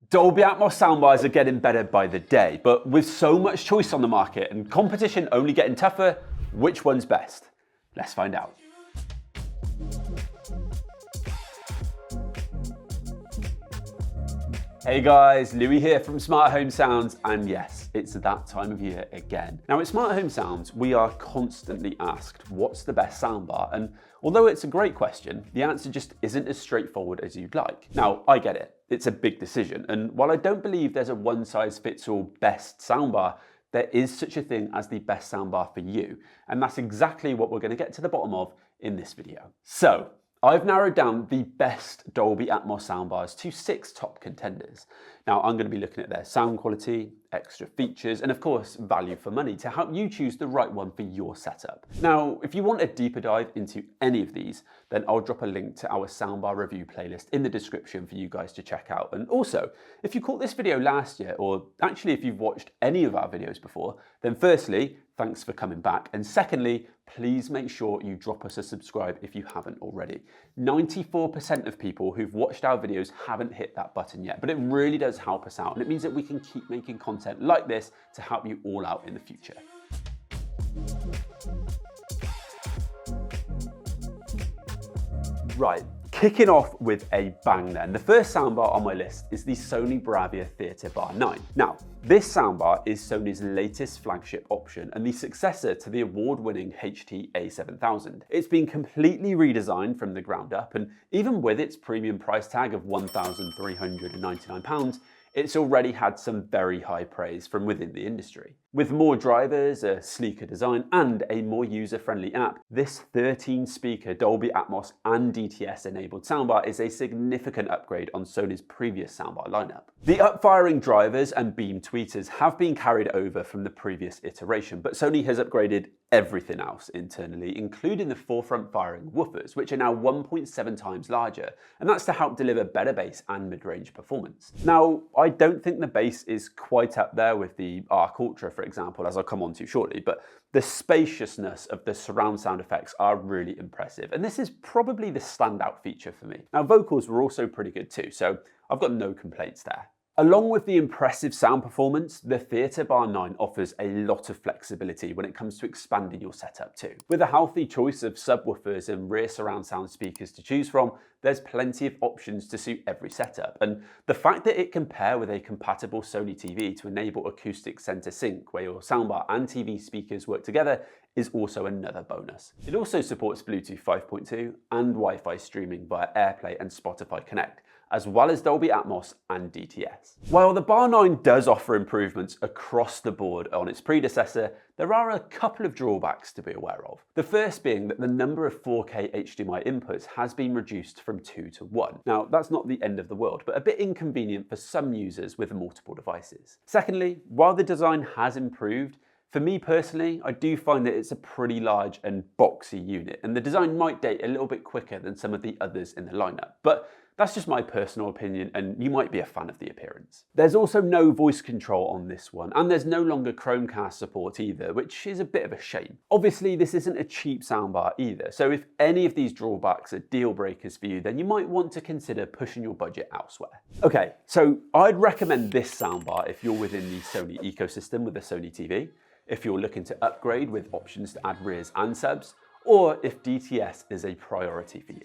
Dolby Atmos soundbars are getting better by the day, but with so much choice on the market and competition only getting tougher, which one's best? Let's find out. Hey guys, Louis here from Smart Home Sounds, and yes, it's that time of year again. Now at Smart Home Sounds, we are constantly asked, what's the best soundbar? And although it's a great question, the answer just isn't as straightforward as you'd like. Now, I get it, it's a big decision, and while I don't believe there's a one-size-fits-all best soundbar, there is such a thing as the best soundbar for you, and that's exactly what we're going to get to the bottom of in this video. So, I've narrowed down the best Dolby Atmos soundbars to 6 top contenders. Now, I'm going to be looking at their sound quality, extra features, and of course, value for money to help you choose the right one for your setup. Now, if you want a deeper dive into any of these, then I'll drop a link to our soundbar review playlist in the description for you guys to check out. And also, if you caught this video last year, or actually if you've watched any of our videos before, then firstly, thanks for coming back. And secondly, please make sure you drop us a subscribe if you haven't already. 94% of people who've watched our videos haven't hit that button yet, but it really does help us out. And it means that we can keep making content like this to help you all out in the future. Right, kicking off with a bang then. The first soundbar on my list is the Sony BRAVIA Theatre Bar 9. Now, this soundbar is Sony's latest flagship option and the successor to the award-winning HT A7000. It's been completely redesigned from the ground up, and even with its premium price tag of £1,399, it's already had some very high praise from within the industry. With more drivers, a sleeker design, and a more user-friendly app, this 13-speaker Dolby Atmos and DTS-enabled soundbar is a significant upgrade on Sony's previous soundbar lineup. The up-firing drivers and beam tweeters have been carried over from the previous iteration, but Sony has upgraded everything else internally, including the forefront firing woofers, which are now 1.7 times larger, and that's to help deliver better bass and mid-range performance. Now, I don't think the bass is quite up there with the Arc Ultra, for example, as I'll come on to shortly, but the spaciousness of the surround sound effects are really impressive, and this is probably the standout feature for me. Now, vocals were also pretty good too, so I've got no complaints there. Along with the impressive sound performance, the Theatre Bar 9 offers a lot of flexibility when it comes to expanding your setup too. With a healthy choice of subwoofers and rear surround sound speakers to choose from, there's plenty of options to suit every setup. And the fact that it can pair with a compatible Sony TV to enable acoustic center sync, where your soundbar and TV speakers work together, is also another bonus. It also supports Bluetooth 5.2 and Wi-Fi streaming via AirPlay and Spotify Connect, as well as Dolby Atmos and DTS. While the Bar 9 does offer improvements across the board on its predecessor, there are a couple of drawbacks to be aware of. The first being that the number of 4K HDMI inputs has been reduced from 2 to 1. Now, that's not the end of the world, but a bit inconvenient for some users with multiple devices. Secondly, while the design has improved, for me personally, I do find that it's a pretty large and boxy unit, and the design might date a little bit quicker than some of the others in the lineup. But that's just my personal opinion, and you might be a fan of the appearance. There's also no voice control on this one, and there's no longer Chromecast support either, which is a bit of a shame. Obviously, this isn't a cheap soundbar either, so if any of these drawbacks are deal breakers for you, then you might want to consider pushing your budget elsewhere. Okay, so I'd recommend this soundbar if you're within the Sony ecosystem with a Sony TV, if you're looking to upgrade with options to add rears and subs, or if DTS is a priority for you.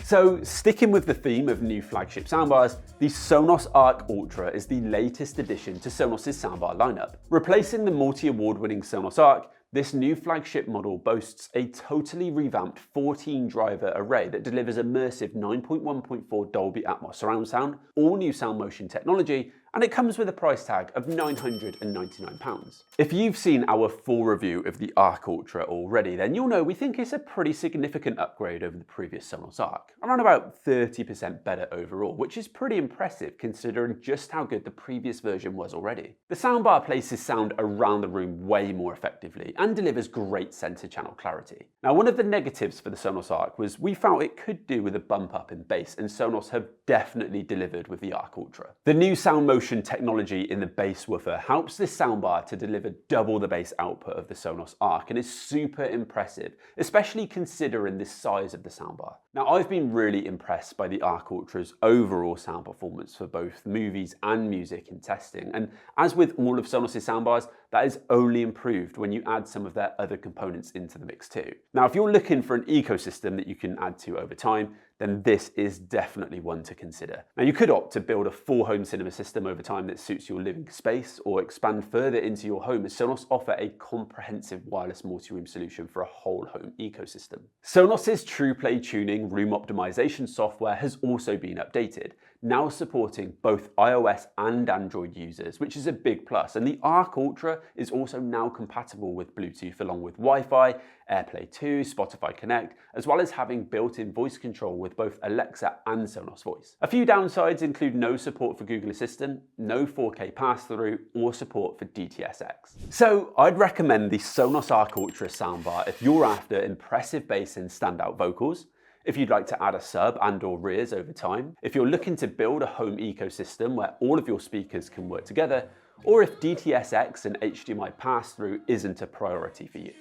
So, sticking with the theme of new flagship soundbars, the Sonos Arc Ultra is the latest addition to Sonos' soundbar lineup. Replacing the multi-award-winning Sonos Arc, this new flagship model boasts a totally revamped 14-driver array that delivers immersive 9.1.4 Dolby Atmos surround sound, all new sound motion technology, and it comes with a price tag of £999. If you've seen our full review of the Arc Ultra already, then you'll know we think it's a pretty significant upgrade over the previous Sonos Arc, around about 30% better overall, which is pretty impressive considering just how good the previous version was already. The soundbar places sound around the room way more effectively and delivers great center channel clarity. Now, one of the negatives for the Sonos Arc was we felt it could do with a bump up in bass, and Sonos have definitely delivered with the Arc Ultra. The new sound motion motion technology in the bass woofer helps this soundbar to deliver double the bass output of the Sonos Arc and is super impressive, especially considering the size of the soundbar. Now, I've been really impressed by the Arc Ultra's overall sound performance for both movies and music in testing, and as with all of Sonos' soundbars, that is only improved when you add some of their other components into the mix too. Now, if you're looking for an ecosystem that you can add to over time, then this is definitely one to consider. Now, you could opt to build a full home cinema system over time that suits your living space, or expand further into your home, as Sonos offer a comprehensive wireless multi-room solution for a whole home ecosystem. Sonos' TruePlay tuning room optimization software has also been updated, now supporting both iOS and Android users, which is a big plus. And the Arc Ultra is also now compatible with Bluetooth along with Wi-Fi, AirPlay 2, Spotify Connect, as well as having built-in voice control with both Alexa and Sonos Voice. A few downsides include no support for Google Assistant, no 4K pass-through, or support for DTS:X. So I'd recommend the Sonos Arc Ultra soundbar if you're after impressive bass and standout vocals, if you'd like to add a sub and/or rears over time, if you're looking to build a home ecosystem where all of your speakers can work together, or if DTS:X and HDMI pass-through isn't a priority for you.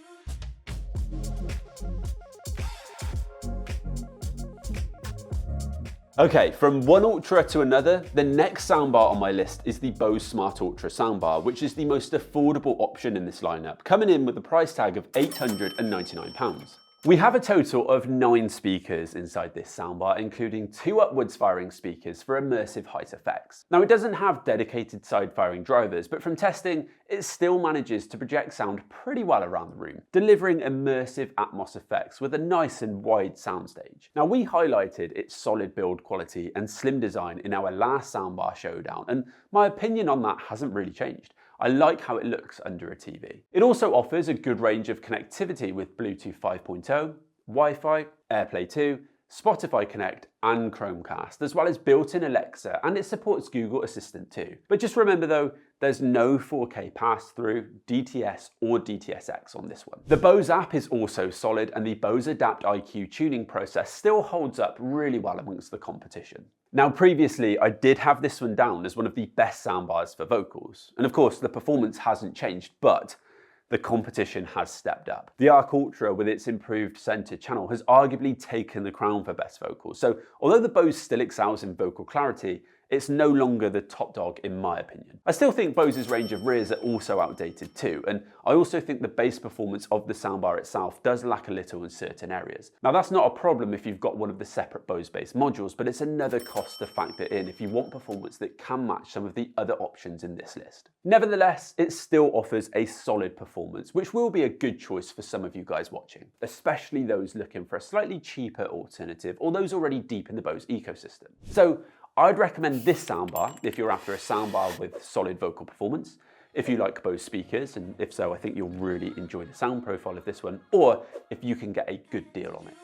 Okay, from one Ultra to another, the next soundbar on my list is the Bose Smart Ultra soundbar, which is the most affordable option in this lineup, coming in with a price tag of £899. We have a total of 9 speakers inside this soundbar, including 2 upwards firing speakers for immersive height effects. Now, it doesn't have dedicated side firing drivers, but from testing, it still manages to project sound pretty well around the room, delivering immersive Atmos effects with a nice and wide soundstage. Now, we highlighted its solid build quality and slim design in our last soundbar showdown, and my opinion on that hasn't really changed. I like how it looks under a TV. It also offers a good range of connectivity with Bluetooth 5.0, Wi-Fi, AirPlay 2, Spotify Connect and Chromecast, as well as built-in Alexa, and it supports Google Assistant too. But just remember though, there's no 4K pass-through, DTS or DTS:X on this one. The Bose app is also solid, and the Bose Adapt IQ tuning process still holds up really well amongst the competition. Now, previously, I did have this one down as one of the best soundbars for vocals. And of course, the performance hasn't changed, but the competition has stepped up. The Arc Ultra, with its improved center channel, has arguably taken the crown for best vocals. So although the Bose still excels in vocal clarity, it's no longer the top dog in my opinion. I still think Bose's range of rears are also outdated too, and I also think the bass performance of the soundbar itself does lack a little in certain areas. Now, that's not a problem if you've got one of the separate Bose bass modules, but it's another cost to factor in if you want performance that can match some of the other options in this list. Nevertheless, it still offers a solid performance, which will be a good choice for some of you guys watching, especially those looking for a slightly cheaper alternative or those already deep in the Bose ecosystem. So I'd recommend this soundbar if you're after a soundbar with solid vocal performance, if you like Bose speakers, and if so, I think you'll really enjoy the sound profile of this one, or if you can get a good deal on it.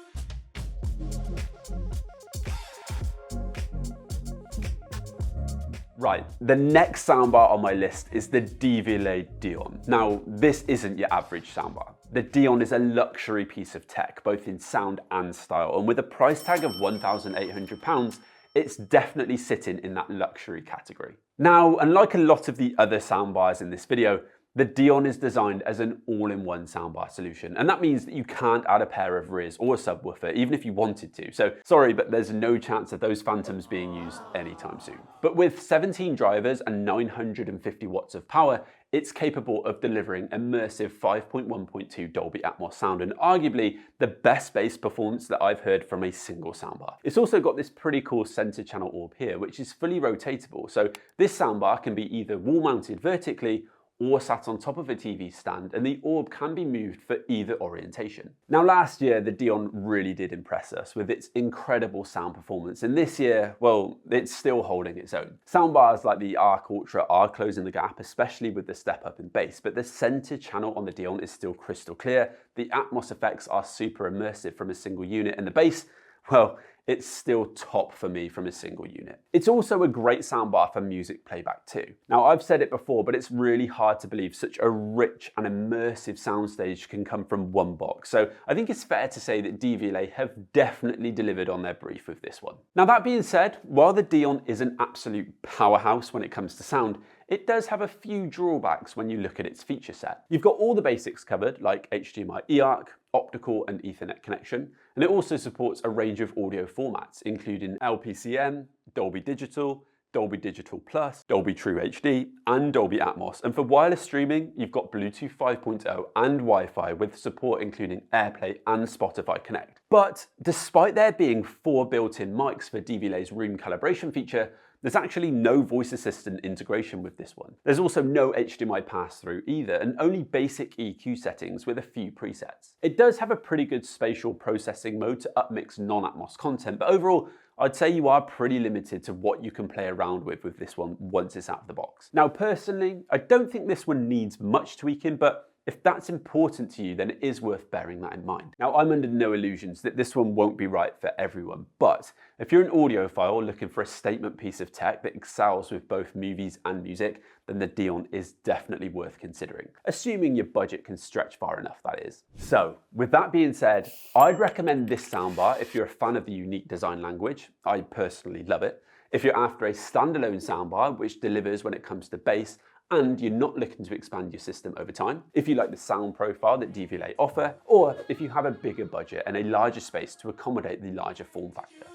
Right, the next soundbar on my list is the Devialet Dione. Now, this isn't your average soundbar. The Dione is a luxury piece of tech, both in sound and style, and with a price tag of £1,800, it's definitely sitting in that luxury category. Now, unlike a lot of the other soundbars in this video, the Dione is designed as an all-in-one soundbar solution, and that means that you can't add a pair of rears or a subwoofer even if you wanted to. So sorry, but there's no chance of those phantoms being used anytime soon. But with 17 drivers and 950 watts of power, it's capable of delivering immersive 5.1.2 Dolby Atmos sound, and arguably the best bass performance that I've heard from a single soundbar. It's also got this pretty cool center channel orb here, which is fully rotatable. So this soundbar can be either wall mounted vertically or sat on top of a TV stand, and the orb can be moved for either orientation. Now, last year, the Dione really did impress us with its incredible sound performance, and this year, well, it's still holding its own. Soundbars like the Arc Ultra are closing the gap, especially with the step up in bass, but the center channel on the Dione is still crystal clear, the Atmos effects are super immersive from a single unit, and the bass, well, it's still top for me from a single unit. It's also a great soundbar for music playback too. Now, I've said it before, but it's really hard to believe such a rich and immersive soundstage can come from one box. So I think it's fair to say that Devialet have definitely delivered on their brief with this one. Now, that being said, while the Dione is an absolute powerhouse when it comes to sound, it does have a few drawbacks when you look at its feature set. You've got all the basics covered, like HDMI eARC, optical and Ethernet connection, and it also supports a range of audio formats, including LPCM, Dolby Digital, Dolby Digital Plus, Dolby True HD, and Dolby Atmos. And for wireless streaming, you've got Bluetooth 5.0 and Wi-Fi with support including AirPlay and Spotify Connect. But despite there being 4 built-in mics for Devialet's room calibration feature, there's actually no voice assistant integration with this one. There's also no HDMI pass-through either, and only basic EQ settings with a few presets. It does have a pretty good spatial processing mode to upmix non-Atmos content, but overall, I'd say you are pretty limited to what you can play around with this one once it's out of the box. Now, personally, I don't think this one needs much tweaking, but if that's important to you, then it is worth bearing that in mind. Now, I'm under no illusions that this one won't be right for everyone, but if you're an audiophile looking for a statement piece of tech that excels with both movies and music, then the Dione is definitely worth considering, assuming your budget can stretch far enough, that is. So, with that being said, I'd recommend this soundbar if you're a fan of the unique design language. I personally love it. If you're after a standalone soundbar which delivers when it comes to bass, and you're not looking to expand your system over time, if you like the sound profile that Devialet offer, or if you have a bigger budget and a larger space to accommodate the larger form factor.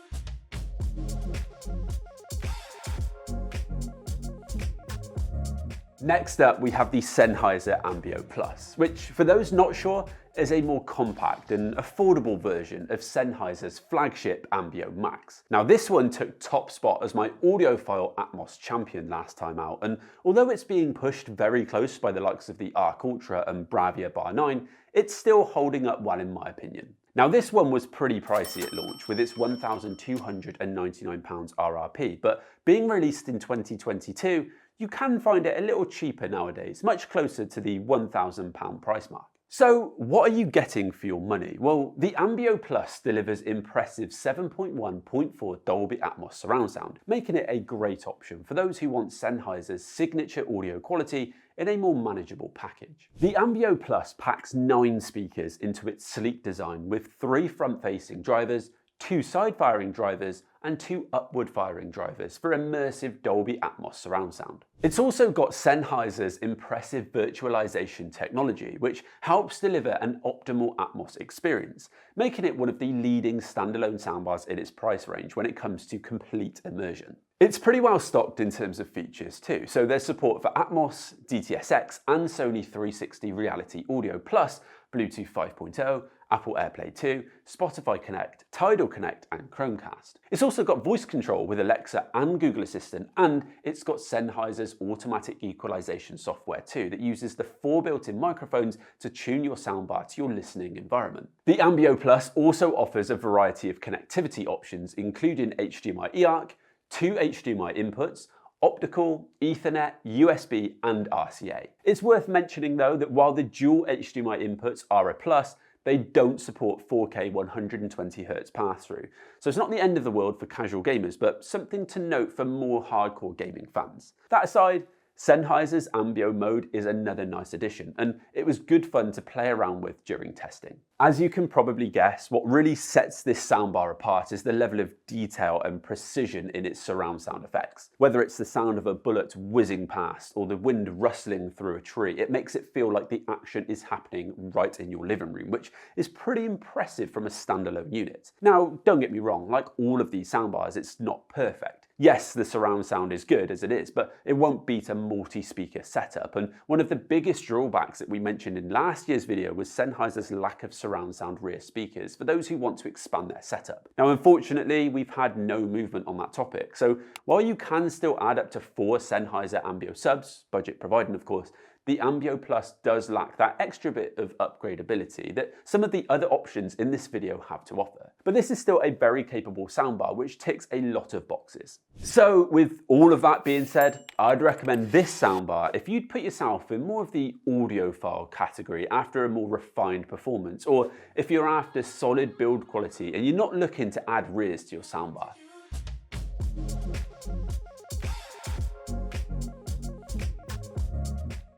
Next up, we have the Sennheiser Ambeo Plus, which, for those not sure, is a more compact and affordable version of Sennheiser's flagship Ambeo Max. Now, this one took top spot as my audiophile Atmos champion last time out, and although it's being pushed very close by the likes of the Arc Ultra and BRAVIA Bar 9, it's still holding up well in my opinion. Now, this one was pretty pricey at launch with its £1,299 RRP, but being released in 2022, you can find it a little cheaper nowadays, much closer to the £1,000 price mark. So what are you getting for your money? Well, the Ambeo Plus delivers impressive 7.1.4 Dolby Atmos surround sound, making it a great option for those who want Sennheiser's signature audio quality in a more manageable package. The Ambeo Plus packs 9 speakers into its sleek design with 3 front-facing drivers, 2 side-firing drivers, and 2 upward-firing drivers for immersive Dolby Atmos surround sound. It's also got Sennheiser's impressive virtualization technology, which helps deliver an optimal Atmos experience, making it one of the leading standalone soundbars in its price range when it comes to complete immersion. It's pretty well stocked in terms of features too, so there's support for Atmos, DTS:X, and Sony 360 Reality Audio Plus, Bluetooth 5.0, Apple AirPlay 2, Spotify Connect, Tidal Connect, and Chromecast. It's also got voice control with Alexa and Google Assistant, and it's got Sennheiser's automatic equalization software too that uses the 4 built-in microphones to tune your soundbar to your listening environment. The Ambeo Plus also offers a variety of connectivity options, including HDMI eARC, 2 HDMI inputs, optical, Ethernet, USB, and RCA. It's worth mentioning though that while the dual HDMI inputs are a plus, they don't support 4K 120Hz pass-through. So it's not the end of the world for casual gamers, but something to note for more hardcore gaming fans. That aside, Sennheiser's Ambeo mode is another nice addition, and it was good fun to play around with during testing. As you can probably guess, what really sets this soundbar apart is the level of detail and precision in its surround sound effects. Whether it's the sound of a bullet whizzing past or the wind rustling through a tree, it makes it feel like the action is happening right in your living room, which is pretty impressive from a standalone unit. Now, don't get me wrong, like all of these soundbars, it's not perfect. Yes, the surround sound is good as it is, but it won't beat a multi-speaker setup. And one of the biggest drawbacks that we mentioned in last year's video was Sennheiser's lack of surround sound rear speakers for those who want to expand their setup. Now, unfortunately, we've had no movement on that topic. So while you can still add up to 4 Sennheiser Ambeo subs, budget providing of course, the Ambeo Plus does lack that extra bit of upgradability that some of the other options in this video have to offer. But this is still a very capable soundbar which ticks a lot of boxes. So with all of that being said, I'd recommend this soundbar if you'd put yourself in more of the audiophile category after a more refined performance, or if you're after solid build quality and you're not looking to add rears to your soundbar.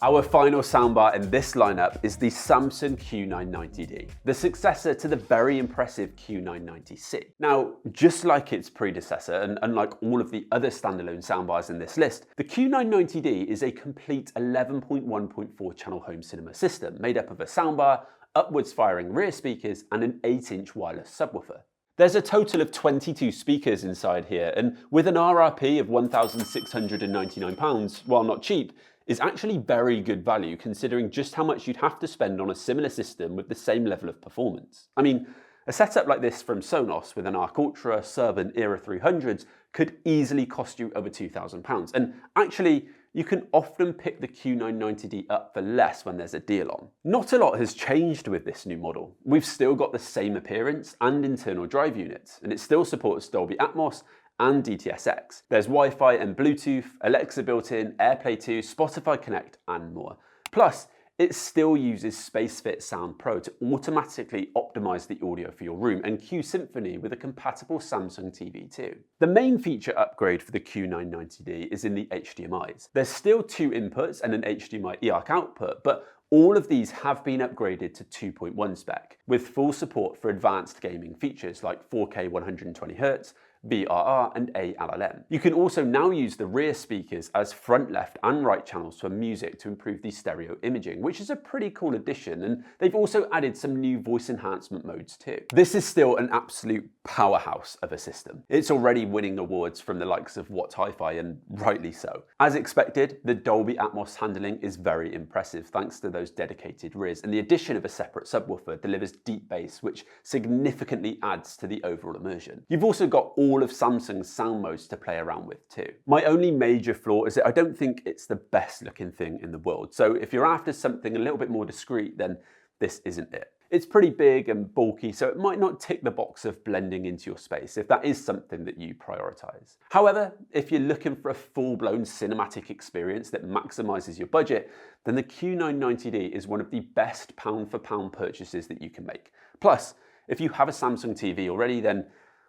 Our final soundbar in this lineup is the Samsung Q990D, the successor to the very impressive Q990C. Now, just like its predecessor, and unlike all of the other standalone soundbars in this list, the Q990D is a complete 11.1.4 channel home cinema system made up of a soundbar, upwards firing rear speakers, and an 8-inch wireless subwoofer. There's a total of 22 speakers inside here, and with an RRP of £1,699, while not cheap, is actually very good value considering just how much you'd have to spend on a similar system with the same level of performance. I mean, a setup like this from Sonos with an Arc Ultra, Sub and Era 300s could easily cost you over £2,000. And actually, you can often pick the Q990D up for less when there's a deal on. Not a lot has changed with this new model. We've still got the same appearance and internal drive units, and it still supports Dolby Atmos and DTS:X. There's Wi-Fi and Bluetooth, Alexa built-in, AirPlay 2, Spotify Connect, and more. Plus, it still uses SpaceFit Sound Pro to automatically optimize the audio for your room, and Q Symphony with a compatible Samsung TV too. The main feature upgrade for the Q990D is in the HDMIs. There's still 2 inputs and an HDMI eARC output, but all of these have been upgraded to 2.1 spec, with full support for advanced gaming features like 4K 120Hz, BRR and ALLM. You can also now use the rear speakers as front, left and right channels for music to improve the stereo imaging, which is a pretty cool addition, and they've also added some new voice enhancement modes too. This is still an absolute powerhouse of a system. It's already winning awards from the likes of What Hi-Fi, and rightly so. As expected, the Dolby Atmos handling is very impressive thanks to those dedicated rears, and the addition of a separate subwoofer delivers deep bass, which significantly adds to the overall immersion. You've also got all of Samsung's sound modes to play around with too. My only major flaw is that I don't think it's the best looking thing in the world, so if you're after something a little bit more discreet, then this isn't it. It's pretty big and bulky, so it might not tick the box of blending into your space if that is something that you prioritize. However, if you're looking for a full-blown cinematic experience that maximizes your budget, then the Q990D is one of the best pound-for-pound purchases that you can make. Plus, if you have a Samsung TV already, then,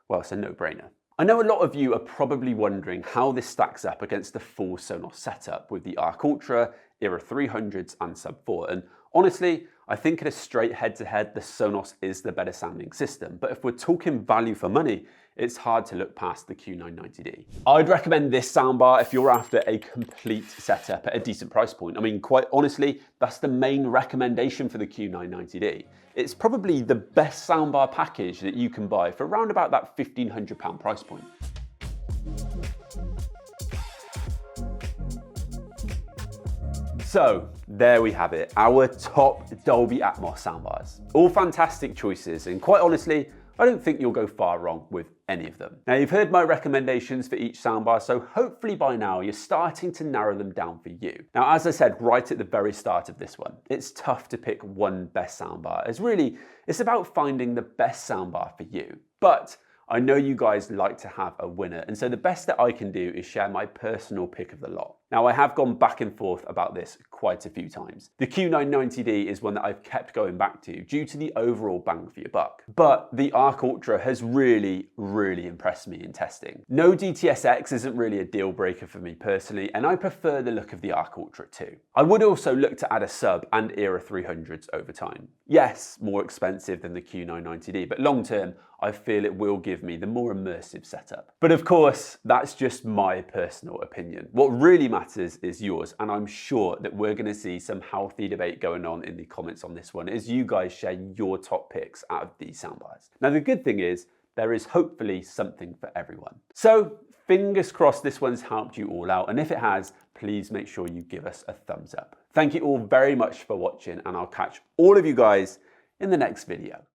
well, it's a no-brainer. I know a lot of you are probably wondering how this stacks up against the full Sonos setup with the Arc Ultra, Era 300s and Sub 4, and honestly, I think in a straight head-to-head, the Sonos is the better sounding system, but if we're talking value for money, it's hard to look past the Q990D. I'd recommend this soundbar if you're after a complete setup at a decent price point. I mean, quite honestly, that's the main recommendation for the Q990D. It's probably the best soundbar package that you can buy for around about that £1,500 price point. So there we have it, our top Dolby Atmos soundbars. All fantastic choices, and quite honestly, I don't think you'll go far wrong with any of them. Now, you've heard my recommendations for each soundbar, so hopefully by now you're starting to narrow them down for you. Now, as I said right at the very start of this one, it's tough to pick one best soundbar, as really it's about finding the best soundbar for you. But I know you guys like to have a winner, and so the best that I can do is share my personal pick of the lot. Now, I have gone back and forth about this quite a few times. The Q990D is one that I've kept going back to due to the overall bang for your buck. But the Arc Ultra has really impressed me in testing. No DTS:X isn't really a deal breaker for me personally, and I prefer the look of the Arc Ultra too. I would also look to add a Sub and Era 300s over time. Yes, more expensive than the Q990D, but long term, I feel it will give me the more immersive setup. But of course, that's just my personal opinion. What really matters is yours, and I'm sure that we're gonna see some healthy debate going on in the comments on this one as you guys share your top picks out of these soundbars. Now, the good thing is, there is hopefully something for everyone. So, fingers crossed this one's helped you all out, and if it has, please make sure you give us a thumbs up. Thank you all very much for watching, and I'll catch all of you guys in the next video.